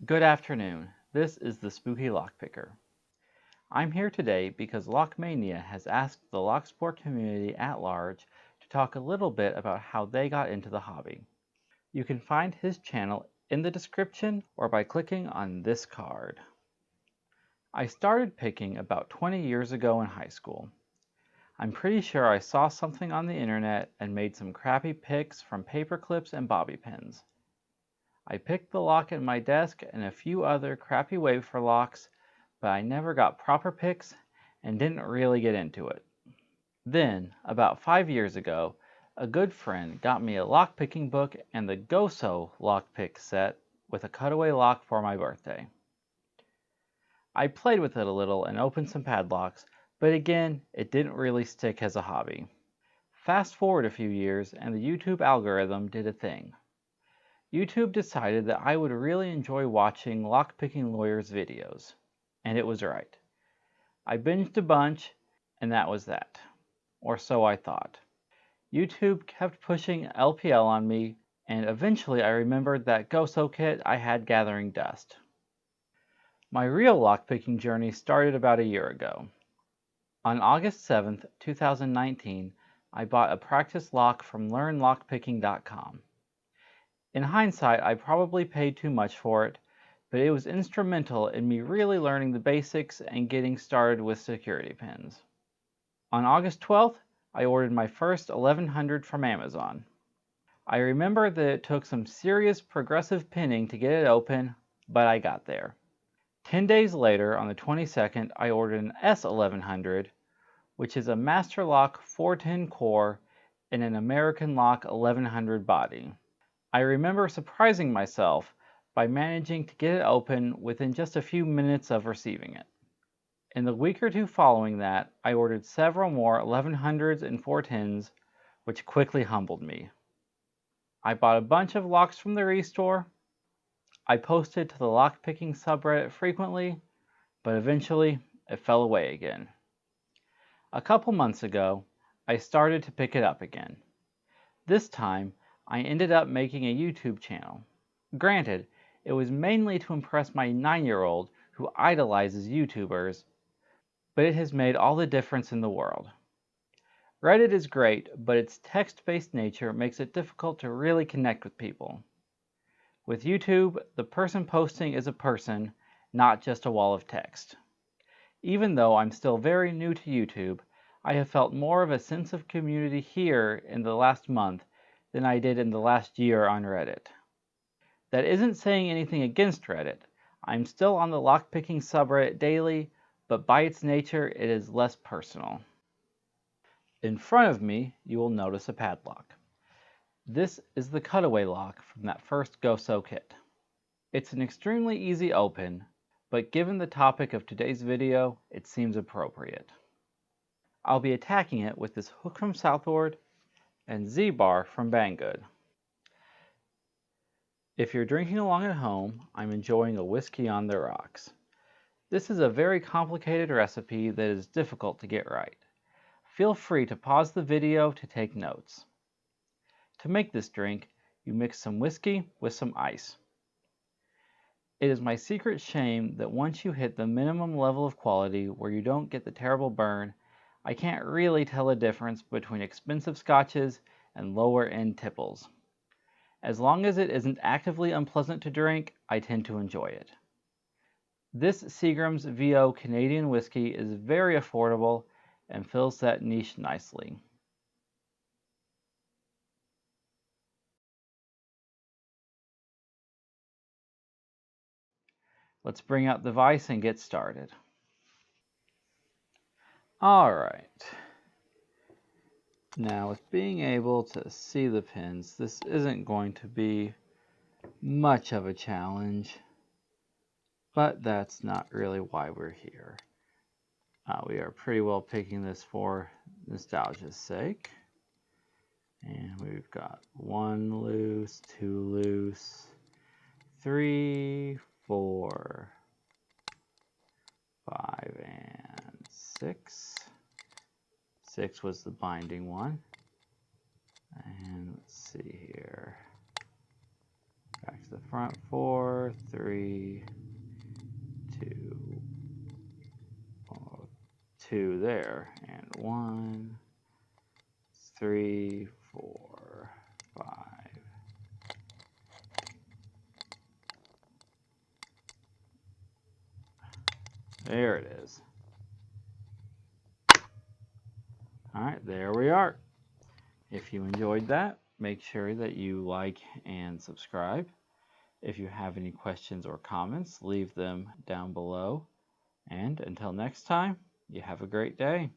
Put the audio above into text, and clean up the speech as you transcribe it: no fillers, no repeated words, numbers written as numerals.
Good afternoon. This is the Spooky Lockpicker. I'm here today because Lockmania has asked the Locksport community at large to talk a little bit about how they got into the hobby. You can find his channel in the description or by clicking on this card. I started picking about 20 years ago in high school. I'm pretty sure I saw something on the internet and made some crappy picks from paper clips and bobby pins. I picked the lock at my desk and a few other crappy wafer locks, but I never got proper picks and didn't really get into it. Then, about 5 years ago, a good friend got me a lockpicking book and the Goso lockpick set with a cutaway lock for my birthday. I played with it a little and opened some padlocks, but again, it didn't really stick as a hobby. Fast forward a few years and the YouTube algorithm did a thing. YouTube decided that I would really enjoy watching lockpicking lawyers' videos. And it was right. I binged a bunch, and that was that. Or so I thought. YouTube kept pushing LPL on me, and eventually I remembered that Goso kit I had gathering dust. My real lockpicking journey started about a year ago. On August 7th, 2019, I bought a practice lock from learnlockpicking.com. In hindsight, I probably paid too much for it, but it was instrumental in me really learning the basics and getting started with security pins. On August 12th, I ordered my first 1100 from Amazon. I remember that it took some serious progressive pinning to get it open, but I got there. 10 days later, on the 22nd, I ordered an S1100, which is a Master Lock 410 core and an American Lock 1100 body. I remember surprising myself by managing to get it open within just a few minutes of receiving it. In the week or two following that, I ordered several more 1100s and 410s, which quickly humbled me. I bought a bunch of locks from the Restore. I posted to the lockpicking subreddit frequently, but eventually it fell away again. A couple months ago, I started to pick it up again. This time, I ended up making a YouTube channel. Granted, it was mainly to impress my 9-year-old who idolizes YouTubers, but it has made all the difference in the world. Reddit is great, but its text-based nature makes it difficult to really connect with people. With YouTube, the person posting is a person, not just a wall of text. Even though I'm still very new to YouTube, I have felt more of a sense of community here in the last month than I did in the last year on Reddit. That isn't saying anything against Reddit. I'm still on the lockpicking subreddit daily, but by its nature, it is less personal. In front of me, you will notice a padlock. This is the Cutaway lock from that first Goso kit. It's an extremely easy open, but given the topic of today's video, it seems appropriate. I'll be attacking it with this hook from Southward and Z-bar from Banggood. If you're drinking along at home, I'm enjoying a whiskey on the rocks. This is a very complicated recipe that is difficult to get right. Feel free to pause the video to take notes. To make this drink, you mix some whiskey with some ice. It is my secret shame that once you hit the minimum level of quality where you don't get the terrible burn, I can't really tell a difference between expensive scotches and lower end tipples. As long as it isn't actively unpleasant to drink, I tend to enjoy it. This Seagram's VO Canadian whiskey is very affordable and fills that niche nicely. Let's bring out the vise and get started. Alright. Now with being able to see the pins, this isn't going to be much of a challenge, but that's not really why we're here. We are pretty well picking this for nostalgia's sake. And we've got 1 loose, 2 loose, 3, 4, 5, and 6. 6 was the binding one. And let's see here. Back to the front. 4, 3, 2, 2 there. And 1, 3, 4, 5. There it is. Alright, there we are. If you enjoyed that, make sure that you like and subscribe. If you have any questions or comments, leave them down below. And until next time, you have a great day.